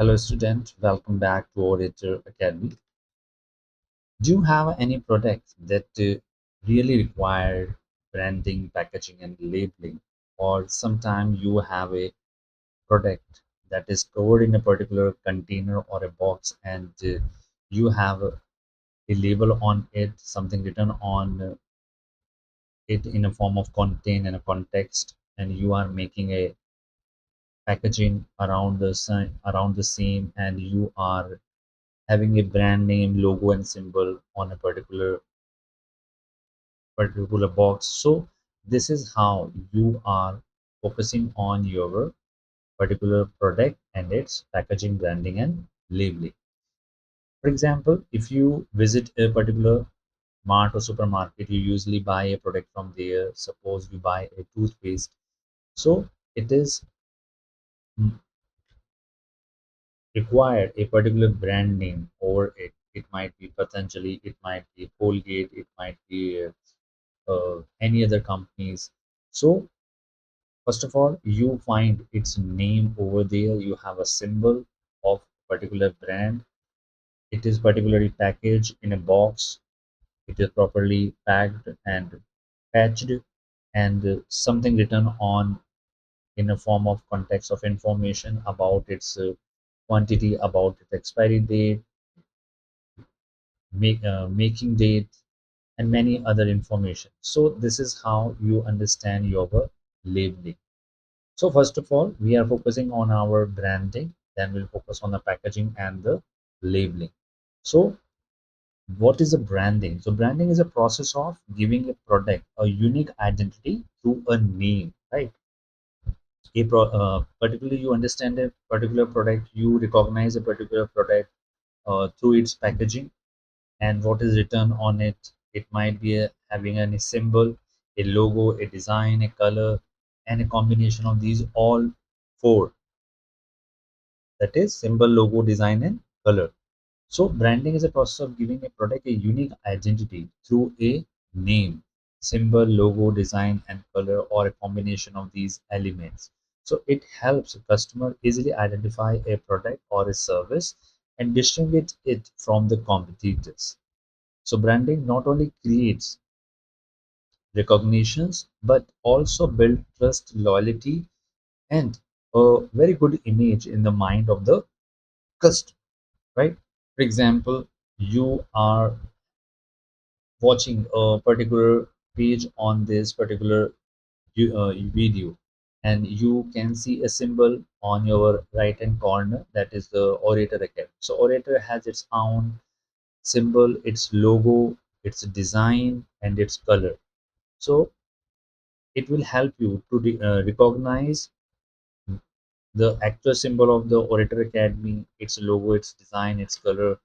Hello, student. Welcome back to Auditor Academy. Do you have any products that really require branding, packaging, and labeling? Or sometimes you have a product that is covered in a particular container or a box, and you have a label on it, something written on it in a form of content and a context, and you are making a packaging around the same, and you are having a brand name, logo, and symbol on a particular box. So this is how you are focusing on your particular product and its packaging, branding, and labeling. For example, if you visit a particular mart or supermarket, you usually buy a product from there. Suppose you buy a toothpaste. So it is required a particular brand name over it. It might be Patanjali, it might be Colgate, it might be any other companies. So first of all, you find its name over there. You have a symbol of particular brand. It is particularly packaged in a box. It is properly packed and patched, and something written on in a form of context of information about its quantity, about its expiry date, making date, and many other information. So this is how you understand your labeling. So first of all, we are focusing on our branding, then we'll focus on the packaging and the labeling. So what is the branding? So branding is a process of giving a product a unique identity through a name, right? Particularly you understand a particular product, you recognize a particular product through its packaging and what is written on it. It might be having a symbol, a logo, a design, a color, and a combination of these all four, that is symbol, logo, design, and color. So branding is a process of giving a product a unique identity through a name, symbol, logo, design, and color, or a combination of these elements. So it helps a customer easily identify a product or a service and distinguish it from the competitors. So branding not only creates recognitions but also build trust, loyalty, and a very good image in the mind of the customer, right? For example, you are watching a particular page on this particular video, and you can see a symbol on your right hand corner, that is the Orator Academy. So Orator has its own symbol, its logo, its design, and its color. So it will help you to recognize the actual symbol of the Orator Academy, its logo, its design, its color,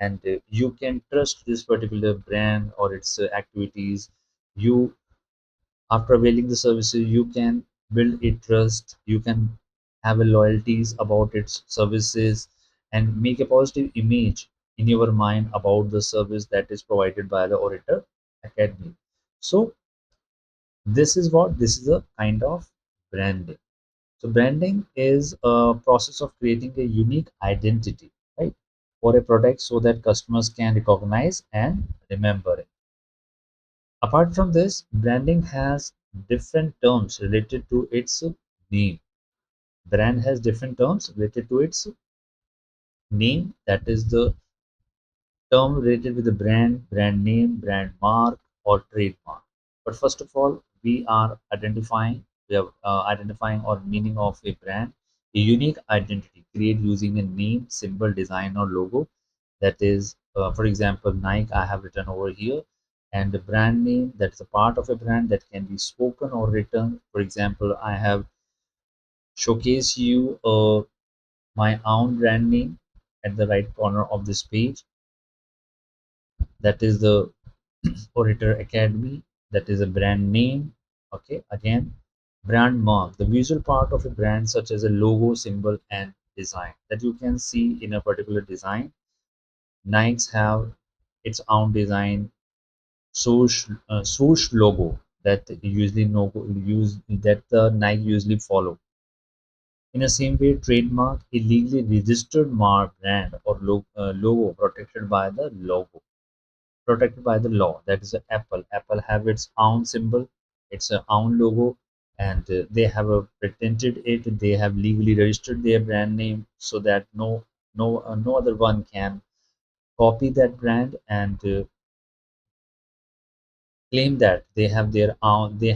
and you can trust this particular brand or its activities. You, after availing the services, you can build a trust. You can have a loyalties about its services and make a positive image in your mind about the service that is provided by the Orator Academy. So this is a kind of branding. So branding is a process of creating a unique identity, right, for a product so that customers can recognize and remember it. Apart from this, branding has different terms related to its name. Brand has different terms related to its name. That is the term related with the brand, brand name, brand mark, or trademark. But first of all, we are identifying or meaning of a brand, a unique identity created using a name, symbol, design, or logo. That is, for example, Nike, I have written over here, and the brand name, that's a part of a brand that can be spoken or written. For example, I have showcased you my own brand name at the right corner of this page. That is the Orator Academy, that is a brand name. Okay, again, brand mark, the visual part of a brand, such as a logo, symbol, and design that you can see in a particular design. Nikes have its own design, swoosh logo that usually no use that the Nike usually follow. In the same way, trademark a legally registered mark, brand, or logo protected by the law. That is Apple. Apple have its own symbol, its own logo, and they have patented it. They have legally registered their brand name so that no other one can copy that brand and claim that they have their own. They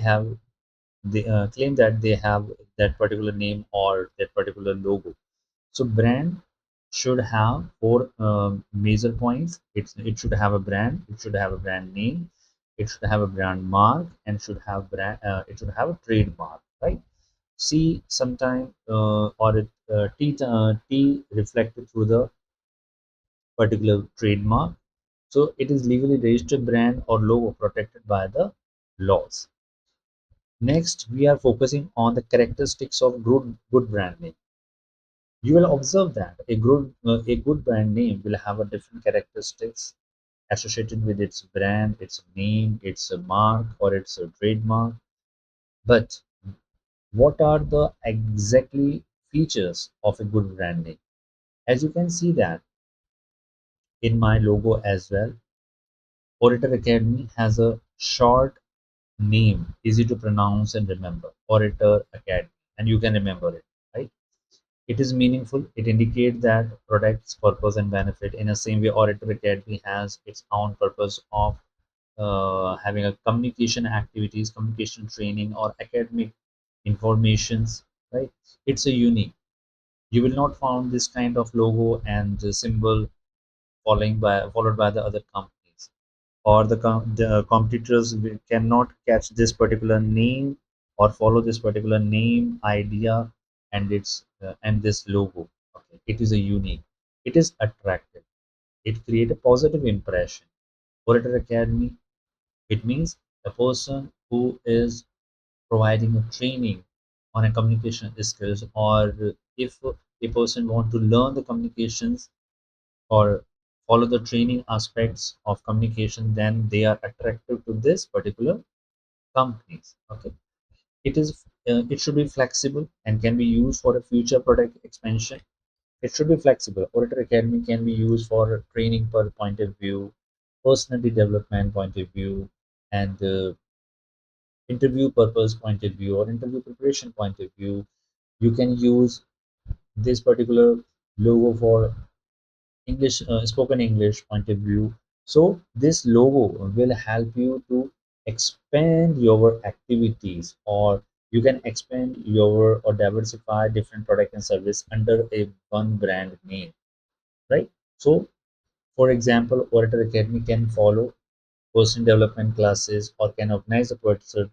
claim that they have that particular name or that particular logo. So brand should have four major points. It should have a brand. It should have a brand name. It should have a brand mark and should have brand. It should have a trademark, right? C sometime or it T reflected through the particular trademark. So it is legally registered brand or logo protected by the laws. Next, we are focusing on the characteristics of good brand name. You will observe that a good brand name will have a different characteristics associated with its brand, its name, its mark, or its trademark. But what are the exactly features of a good brand name? As you can see that in my logo as well, Orator Academy has a short name, easy to pronounce and remember. Orator Academy, and you can remember it, right? It is meaningful. It indicates that product's purpose and benefit. In the same way, Orator Academy has its own purpose of having a communication activities, communication training, or academic informations. Right? It's a unique. You will not find this kind of logo and the symbol followed by the other companies, or the competitors cannot catch this particular name or follow this particular name idea and its and this logo. Okay, it is a unique, it is attractive, it create a positive impression. Orator Academy, it means a person who is providing a training on a communication skills, or if a person want to learn the communications or follow the training aspects of communication, then they are attractive to this particular companies. Okay, it should be flexible and can be used for a future product expansion. It should be flexible. Orator Academy can be used for training per point of view, personality development point of view, and interview purpose point of view or interview preparation point of view. You can use this particular logo for English, spoken English point of view. So this logo will help you to expand your activities, or you can expand your or diversify different product and service under a one brand name, right? So for example, Orator Academy can follow personal development classes or can organize a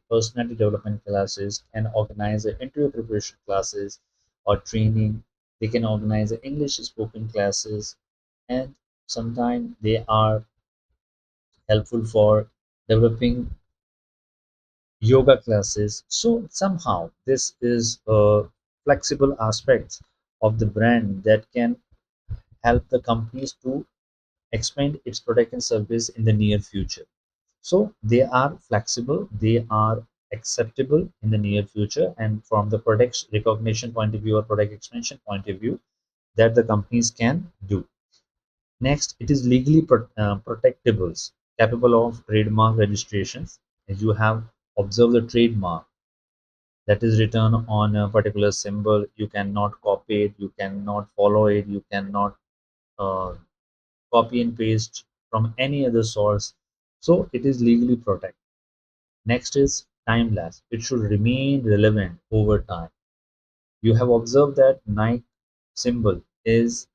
personality development classes, can organize the interview preparation classes or training. They can organize the English spoken classes, and sometimes they are helpful for developing yoga classes. So somehow this is a flexible aspect of the brand that can help the companies to expand its product and service in the near future. So they are flexible, they are acceptable in the near future, and from the product recognition point of view or product expansion point of view, that the companies can do. Next, it is legally protectables, capable of trademark registrations. As you have observed the trademark that is written on a particular symbol, you cannot copy it, you cannot follow it, you cannot uh, copy and paste from any other source. So it is legally protected. Next is timeless. It should remain relevant over time. You have observed that Nike symbol is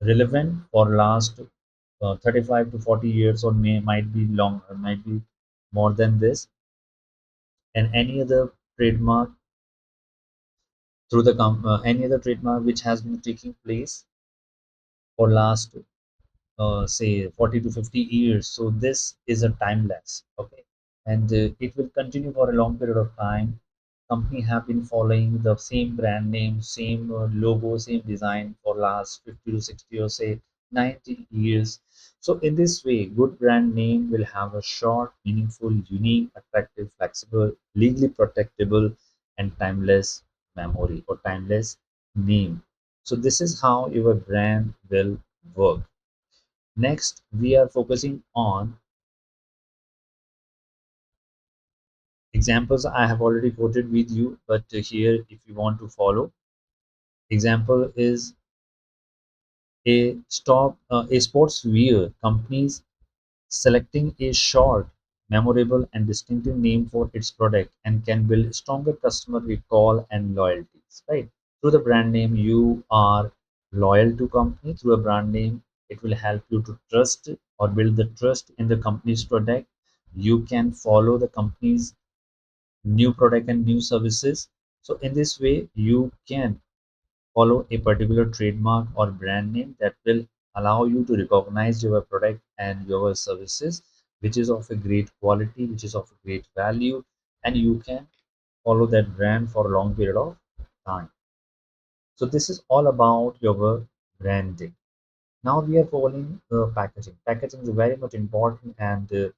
relevant for last 35 to 40 years, or might be longer, might be more than this. And any other trademark any other trademark which has been taking place for last say 40 to 50 years. So this is a timeless, okay, and it will continue for a long period of time. Company have been following the same brand name, same logo, same design for last 50 to 60 or say 90 years. So in this way, good brand name will have a short, meaningful, unique, attractive, flexible, legally protectable, and timeless memory or timeless name. So this is how your brand will work. Next, we are focusing on examples I have already quoted with you, but here if you want to follow, example is a sports wear companies selecting a short, memorable, and distinctive name for its product and can build stronger customer recall and loyalties, right? Through the brand name, you are loyal to company. Through a brand name, it will help you to trust or build the trust in the company's product. You can follow the company's new product and new services. So in this way, you can follow a particular trademark or brand name that will allow you to recognize your product and your services, which is of a great quality, which is of a great value, and you can follow that brand for a long period of time. So this is all about your branding. Now we are following packaging. Packaging is very much important, and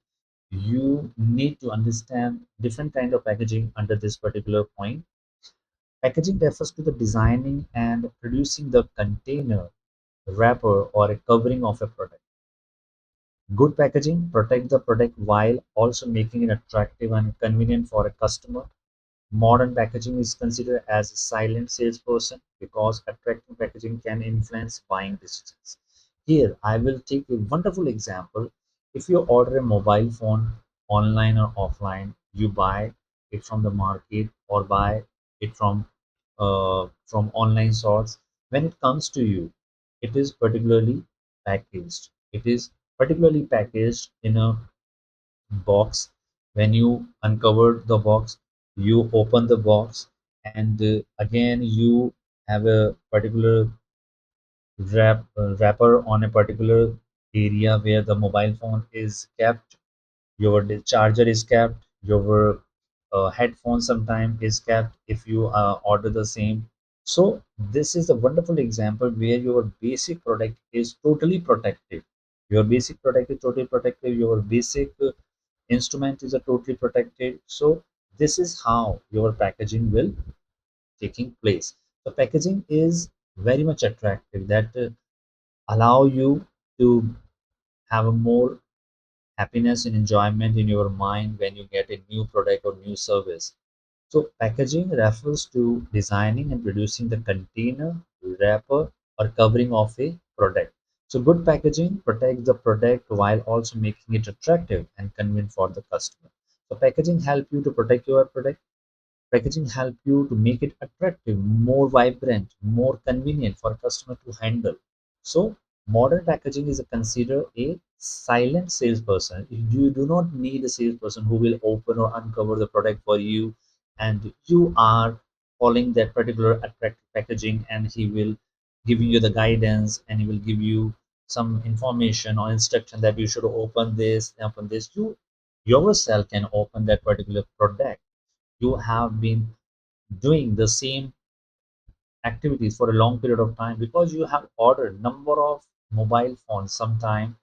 you need to understand different kind of packaging under this particular point. Packaging refers to the designing and producing the container, wrapper, or a covering of a product. Good packaging protects the product while also making it attractive and convenient for a customer. Modern packaging is considered as a silent salesperson because attractive packaging can influence buying decisions. Here, I will take a wonderful example. If you order a mobile phone online or offline, you buy it from the market or buy it from online source. When it comes to you, it is particularly packaged. It is particularly packaged in a box. When you uncover the box, you open the box, and again you have a particular wrapper on a particular area where the mobile phone is kept, your charger is kept, your headphone sometime is kept if you order the same. So this is a wonderful example where your basic product is totally protected. Your basic product is totally protected. Your basic instrument is a totally protected. So this is how your packaging will taking place. So packaging is very much attractive that allow you to have a more happiness and enjoyment in your mind when you get a new product or new service. So packaging refers to designing and producing the container, wrapper, or covering of a product. So good packaging protects the product while also making it attractive and convenient for the customer. So packaging help you to protect your product. Packaging help you to make it attractive, more vibrant, more convenient for customer to handle. So modern packaging is considered a silent salesperson. You do not need a salesperson who will open or uncover the product for you, and you are following that particular attractive packaging, and he will giving you the guidance, and he will give you some information or instruction that you should open this. You yourself can open that particular product. You have been doing the same activities for a long period of time because you have ordered number of mobile phones sometime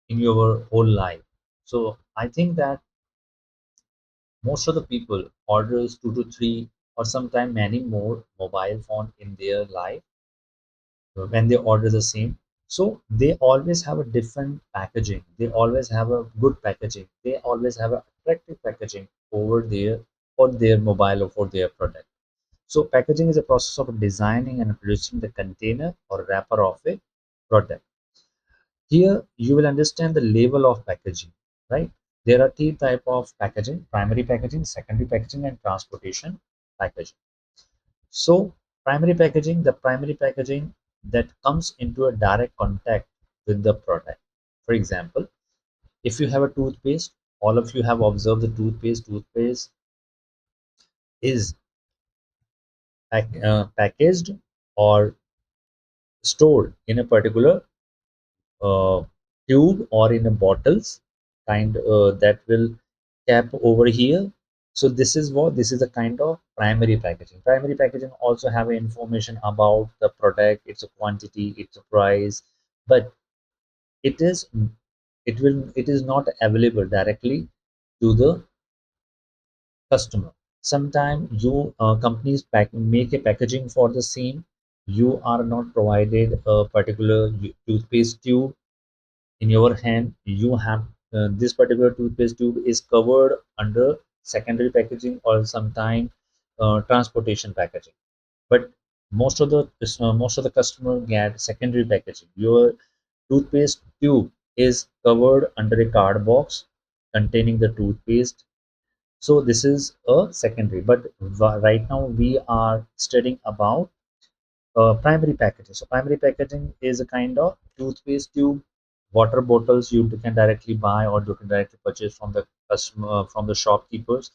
in your whole life. So I think that most of the people orders 2 to 3 or sometime many more mobile phone in their life when they order the same. So they always have a different packaging. They always have a good packaging. They always have a attractive packaging over there for their mobile or for their product. So packaging is a process of designing and producing the container or wrapper of a product. Here you will understand the level of packaging, right? There are three type of packaging: primary packaging, secondary packaging, and transportation packaging. So the primary packaging that comes into a direct contact with the product. For example, if you have a toothpaste, all of you have observed the toothpaste is packaged or stored in a particular uh, tube or in a bottles kind that will cap over here. So this is a kind of primary packaging. Primary packaging also have information about the product, its a quantity, its a price, but it is it is not available directly to the customer. Sometimes you companies make a packaging for the same. You are not provided a particular toothpaste tube in your hand. You have this particular toothpaste tube is covered under secondary packaging or sometime transportation packaging. But most of the customer get secondary packaging. Your toothpaste tube is covered under a card box containing the toothpaste. So this is a secondary, but right now we are studying about primary packaging. So primary packaging is a kind of toothpaste tube, water bottles you can directly buy or you can directly purchase from the customer, from the shopkeepers,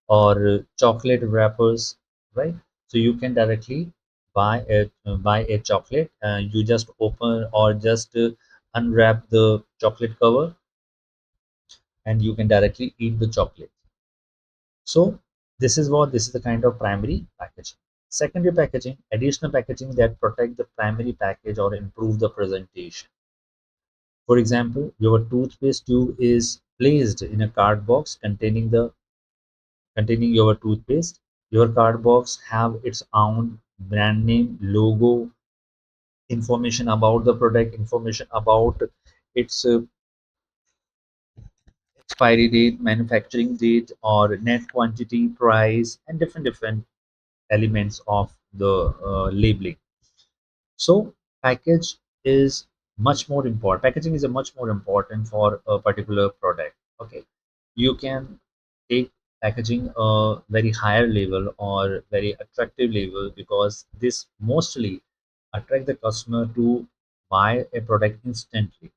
or chocolate wrappers, right? So you can directly buy a chocolate. You just open or just unwrap the chocolate cover, and you can directly eat the chocolate. So this is the kind of primary packaging. Secondary packaging, additional packaging that protect the primary package or improve the presentation. For example, your toothpaste tube is placed in a card box containing your toothpaste. Your card box have its own brand name, logo, information about the product, information about its expiry date, manufacturing date, or net quantity, price, and different elements of the labeling. So package is much more important. Packaging is a much more important for a particular product. Okay, you can take packaging a very higher level or very attractive level because this mostly attract the customer to buy a product instantly.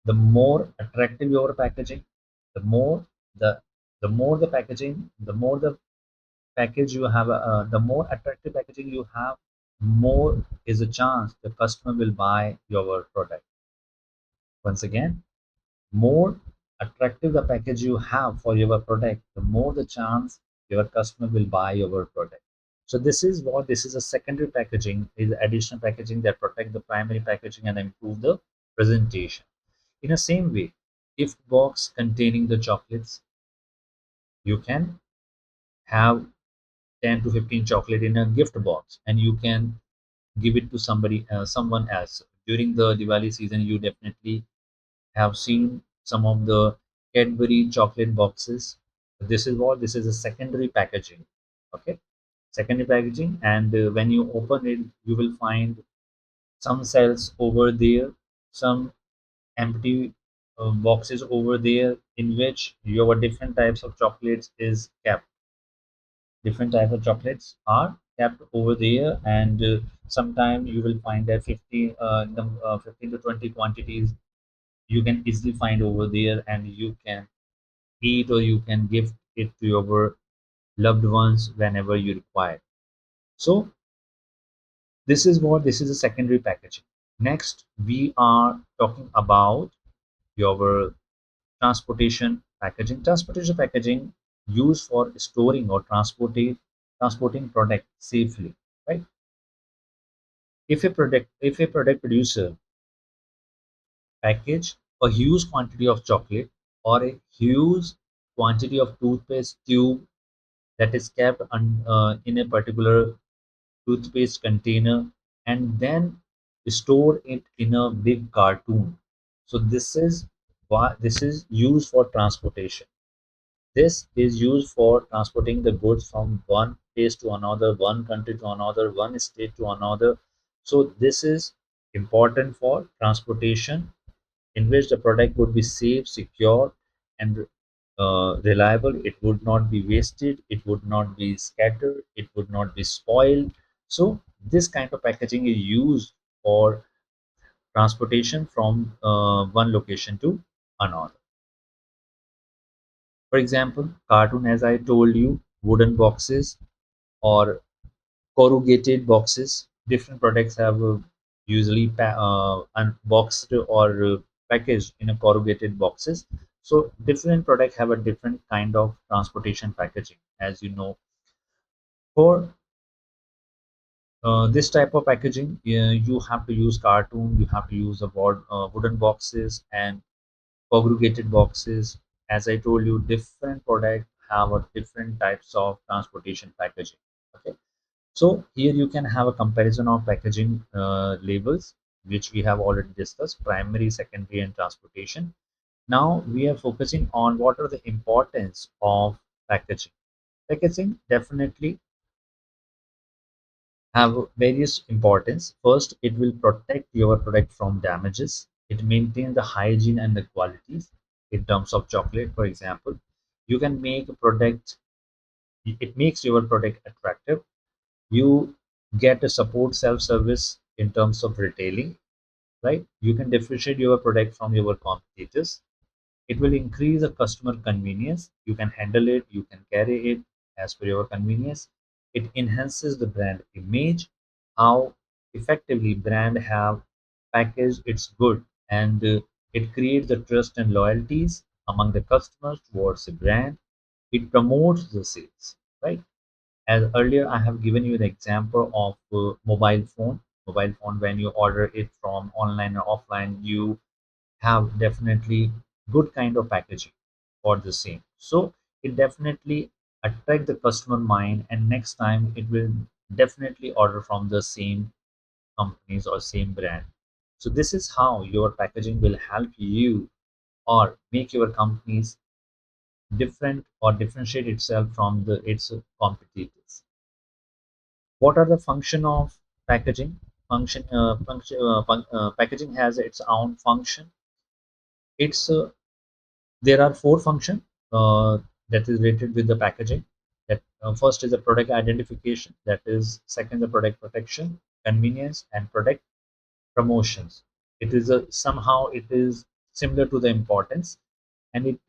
The more attractive your packaging, the more the the packaging, the more the package you have, the more attractive packaging you have, more is a chance the customer will buy your product. Once again, more attractive the package you have for your product, the more the chance your customer will buy your product. So this is a secondary packaging, is additional packaging that protect the primary packaging and improve the presentation. In the same way, if box containing the chocolates, you can have 10 to 15 chocolate in a gift box and you can give it to someone else. During the Diwali season, you definitely have seen some of the Cadbury chocolate boxes. This is a secondary packaging. Okay, secondary packaging, and when you open it, you will find some cells over there, some empty boxes over there in which your different types of chocolates is kept. Different type of chocolates are kept over there, and sometime you will find that 15 to 20 quantities you can easily find over there, and you can eat or you can give it to your loved ones whenever you require. So this is a secondary packaging. Next we are talking about your transportation packaging used for storing or transporting product safely, right? If a product producer package a huge quantity of chocolate or a huge quantity of toothpaste tube that is kept in a particular toothpaste container and then store it in a big cartoon. So this is used for transportation. This is used for transporting the goods from one place to another, one country to another, one state to another. So this is important for transportation, in which the product would be safe, secure, and reliable. It would not be wasted, it would not be scattered, it would not be spoiled. So this kind of packaging is used for transportation from one location to another. For example, cartoon, as I told you, wooden boxes or corrugated boxes. Different products have usually unboxed or packaged in a corrugated boxes. So different products have a different kind of transportation packaging. As you know, for this type of packaging, you have to use cartoon, you have to use the wooden boxes and corrugated boxes. As I told you, different product have a different types of transportation packaging. Okay, so here you can have a comparison of packaging labels, which we have already discussed: primary, secondary, and transportation. Now we are focusing on what are the importance of packaging. Packaging definitely have various importance. First, it will protect your product from damages. It maintains the hygiene and the qualities. In terms of chocolate, for example, you can make a product. It makes your product attractive. You get a support self-service in terms of retailing, right? You can differentiate your product from your competitors. It will increase the customer convenience. You can handle it, you can carry it as per your convenience. It enhances the brand image, how effectively brand have packaged its good, and it creates the trust and loyalties among the customers towards the brand. It promotes the sales, right? As earlier I have given you the example of mobile phone. Mobile phone, when you order it from online or offline, you have definitely good kind of packaging for the same. So it definitely attract the customer mind, and next time it will definitely order from the same companies or same brand. So this is how your packaging will help you or make your companies different or differentiate itself from the its competitors. What are the function of packaging? Packaging has its own function. It's There are four functions that is related with the packaging. That first is the product identification. That is second the product protection, convenience, and product promotions. It is a somehow it is similar to the importance, and it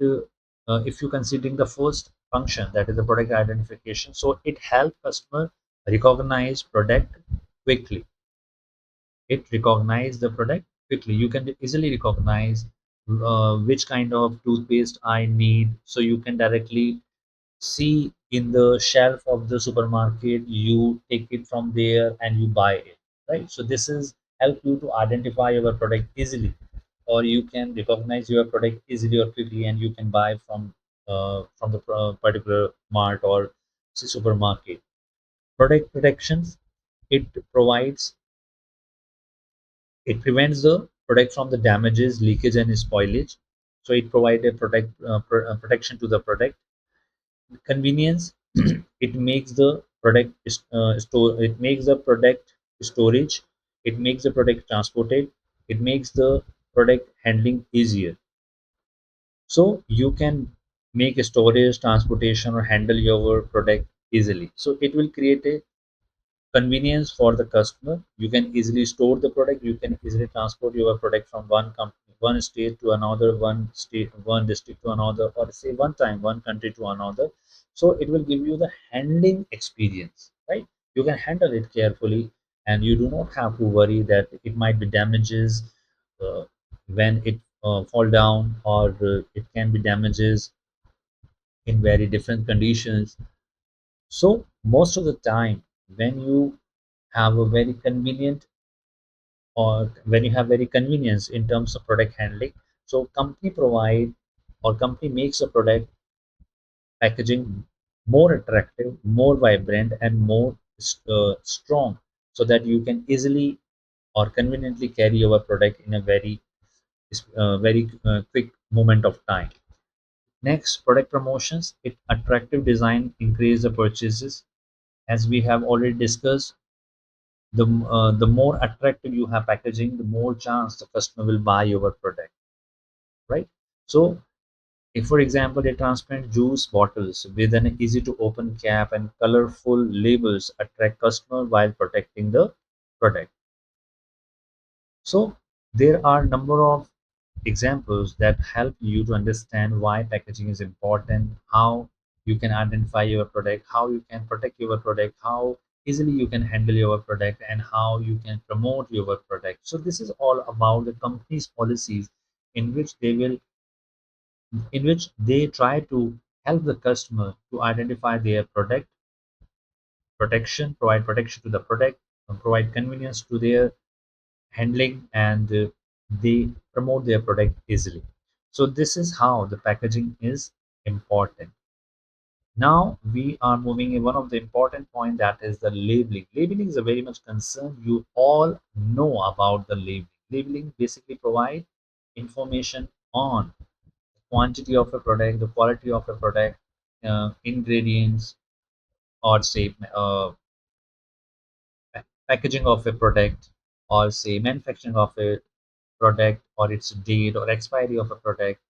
if you considering the first function, that is the product identification, so it helps customer recognize product quickly. It recognize the product quickly. You can easily recognize which kind of toothpaste I need, so you can directly see in the shelf of the supermarket. You take it from there and you buy it, right? So this is help you to identify your product easily, or you can recognize your product easily or quickly, and you can buy from the particular mart or say supermarket. Product protections, it provides it prevents the product from the damages, leakage, and spoilage. So it provides a protection to the product. Convenience, it makes the product store. It makes the product storage. It makes the product transported. It makes the product handling easier. So you can make a storage, transportation, or handle your product easily. So it will create a convenience for the customer. You can easily store the product. You can easily transport your product from one company, one state to another, one state, one district to another, or say one time, one country to another. So it will give you the handling experience, right? You can handle it carefully, and you do not have to worry that it might be damages uh, when it fall down, or it can be damages in very different conditions. So most of the time, when you have a very convenient, or when you have very convenience in terms of product handling, so company provide or company makes a product packaging more attractive, more vibrant, and more strong, so that you can easily or conveniently carry your product in a very quick moment of time. Next, product promotions. It attractive design increase the purchases. As we have already discussed, the more attractive you have packaging, the more chance the customer will buy your product, right? So if for example a transparent juice bottles with an easy to open cap and colorful labels attract customer while protecting the product. So there are number of examples that help you to understand why packaging is important, how you can identify your product, how you can protect your product, how easily you can handle your product, and how you can promote your product. So this is all about the company's policies, in which they try to help the customer to identify their product protection, provide protection to the product, and provide convenience to their handling, and they promote their product easily. So this is how the packaging is important. Now we are moving in one of the important point, that is the labeling. Labeling is a very much concern. You all know about the labeling. Labeling basically provide information on the quantity of a product, the quality of a product, ingredients, or say packaging of a product, or say manufacturing of a product, or its date or expiry of a product.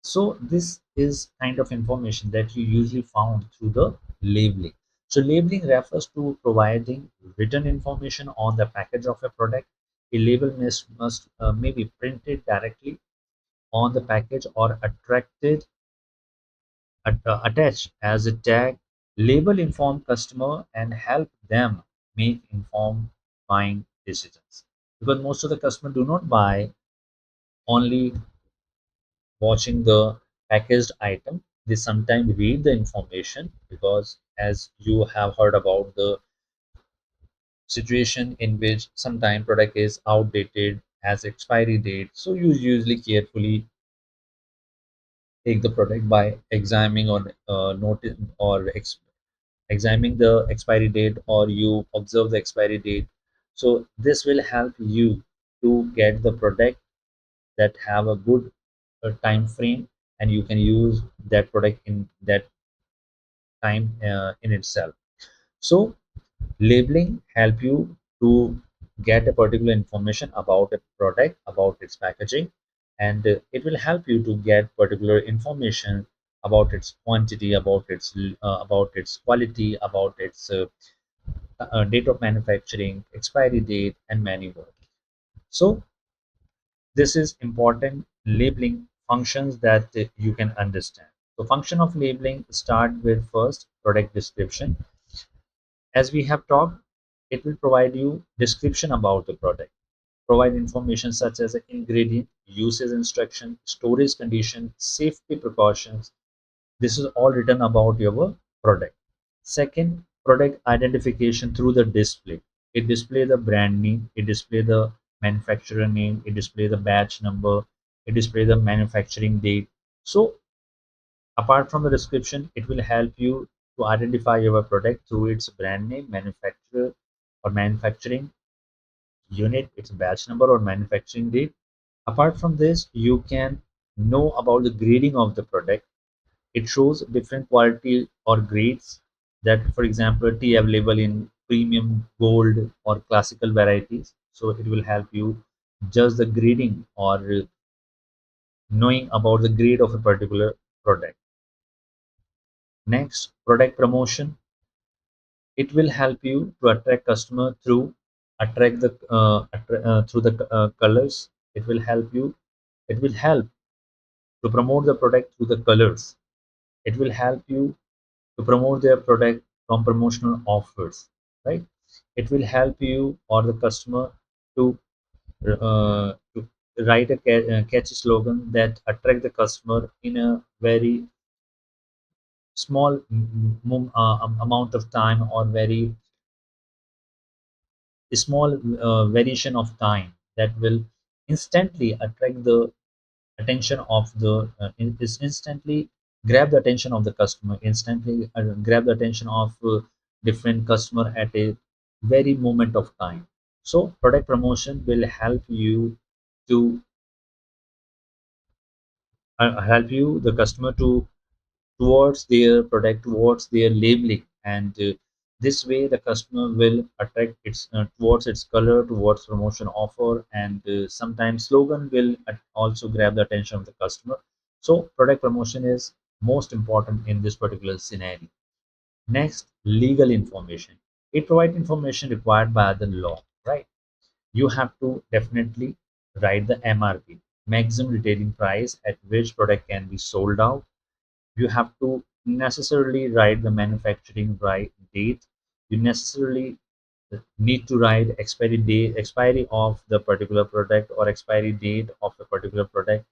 So this is kind of information that you usually found through the labeling. So labeling refers to providing written information on the package of a product. A label must may be printed directly on the package or attached as a tag. Label inform customer and help them make informed buying decisions. Because most of the customer do not buy only watching the packaged item. They sometimes read the information, because as you have heard about the situation in which sometime product is outdated, has expiry date, so you usually carefully take the product by examining or notice or examining the expiry date, or you observe the expiry date. So this will help you to get the product that have a good time frame, and you can use that product in that time in itself. So labeling help you to get a particular information about a product, about its packaging, and it will help you to get particular information about its quantity, about its quality, about its date of manufacturing, expiry date, and many more. So this is important labeling functions that you can understand. So function of labeling start with first product description. As we have talked, it will provide you description about the product, provide information such as the ingredient, usage instruction, storage condition, safety precautions. This is all written about your product. Second, product identification through the display. It display the brand name, it display the manufacturer name, it display the batch number, it display the manufacturing date. So apart from the description, it will help you to identify your product through its brand name, manufacturer or manufacturing unit, its batch number or manufacturing date. Apart from this, you can know about the grading of the product. It shows different quality or grades, that for example tea available in premium, gold, or classical varieties. So it will help you judge the grading, or knowing about the grade of a particular product. Next, product promotion. It will help you to attract customer through through the colors. It will help you. It will help to promote the product through the colors. It will help you to promote their product from promotional offers, right? It will help you or the customer to write a catchy slogan that attract the customer in a very small amount of time, or very small variation of time, that will instantly attract the attention of the is instantly grab the attention of the customer, instantly grab the attention of different customer at a very moment of time. So product promotion will help you to help you the customer to towards their product, towards their labeling, and this way the customer will attract its towards its color, towards promotion offer, and sometimes slogan will also grab the attention of the customer. So product promotion is most important in this particular scenario. Next, legal information. It provides information required by the law, right? You have to definitely write the MRP, maximum retailing price at which product can be sold out. You have to necessarily write the manufacturing right date. You necessarily need to write expiry of the particular product, or expiry date of a particular product.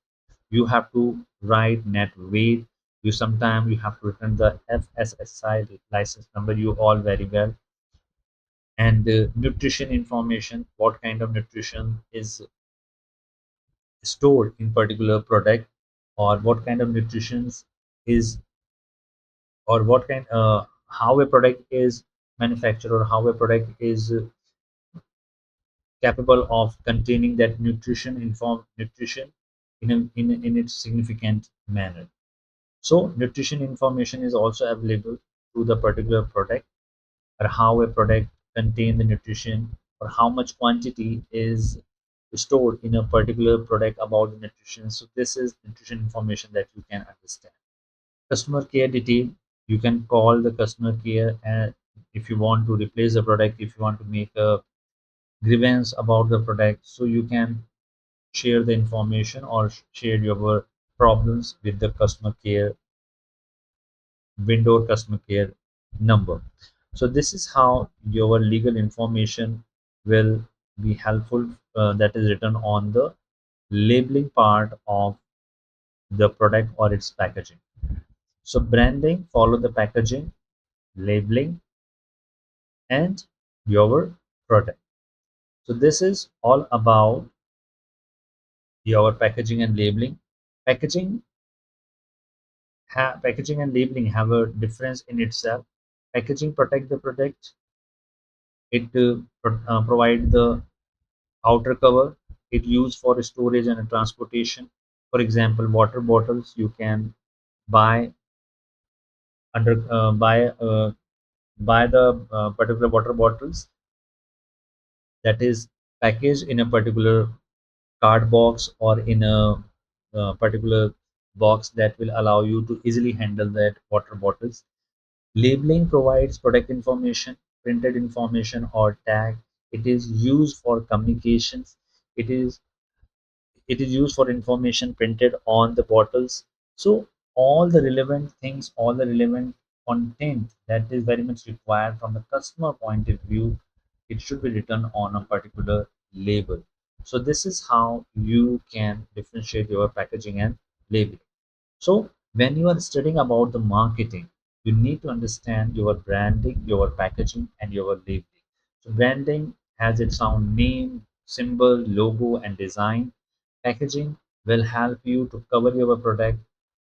You have to write net weight. You sometimes you have to return the FSSI license number, you all very well. And nutrition information, what kind of nutrition is stored in particular product, or what kind of nutrition is or what kind how a product is manufactured, or how a product is capable of containing that nutrition in its significant manner. So nutrition information is also available to the particular product, or how a product contain the nutrition, or how much quantity is stored in a particular product about the nutrition. So this is nutrition information that you can understand. Customer care detail, you can call the customer care, and if you want to replace the product, if you want to make a grievance about the product, so you can share the information or share your problems with the customer care window, customer care number. So this is how your legal information will be helpful, that is written on the labeling part of the product or its packaging. So branding follow the packaging, labeling, and your product. So this is all about your packaging and labeling. Packaging packaging and labeling have a difference in itself. Packaging protect the product. It provide the outer cover. It used for storage and transportation. For example, water bottles you can buy under buy the particular water bottles that is packaged in a particular card box, or in a particular box that will allow you to easily handle that water bottles. Labeling provides product information, printed information or tag. It is used for communications. It is it is used for information printed on the bottles. So all the relevant things, all the relevant content that is very much required from the customer point of view, it should be written on a particular label. So this is how you can differentiate your packaging and labeling. So when you are studying about the marketing, you need to understand your branding, your packaging, and your labeling. So branding has its own name, symbol, logo, and design. Packaging will help you to cover your product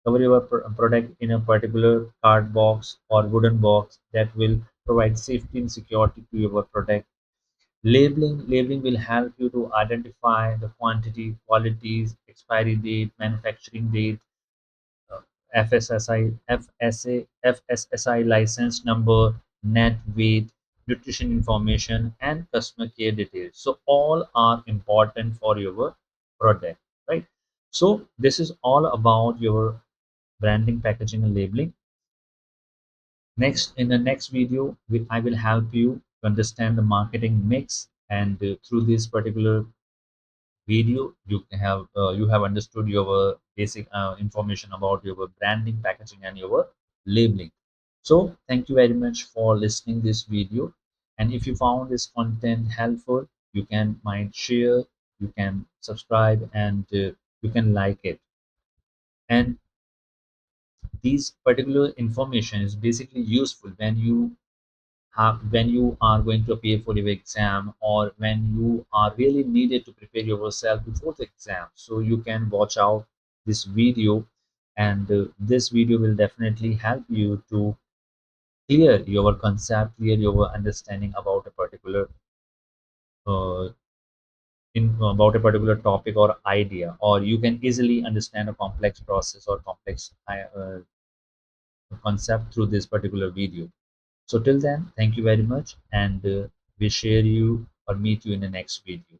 in a particular card box or wooden box that will provide safety and security to your product. Labeling will help you to identify the quantity, qualities, expiry date, manufacturing date, uh, FSSI license number, net weight, nutrition information, and customer care details. So all are important for your product, right? So this is all about your branding, packaging, and labeling. Next, in the next video, I will help you to understand the marketing mix, and through this particular video you have understood your basic information about your branding, packaging, and your labeling. So thank you very much for listening this video, and if you found this content helpful, you can mind share, you can subscribe, and you can like it. And these particular information is basically useful when you are going to appear for your exam, or when you are really needed to prepare yourself before the exam. So you can watch out this video, and this video will definitely help you to clear your concept, clear your understanding about a particular uh, about a particular topic or idea, or you can easily understand a complex process or complex concept through this particular video. So till then, thank you very much, and we share you or meet you in the next video.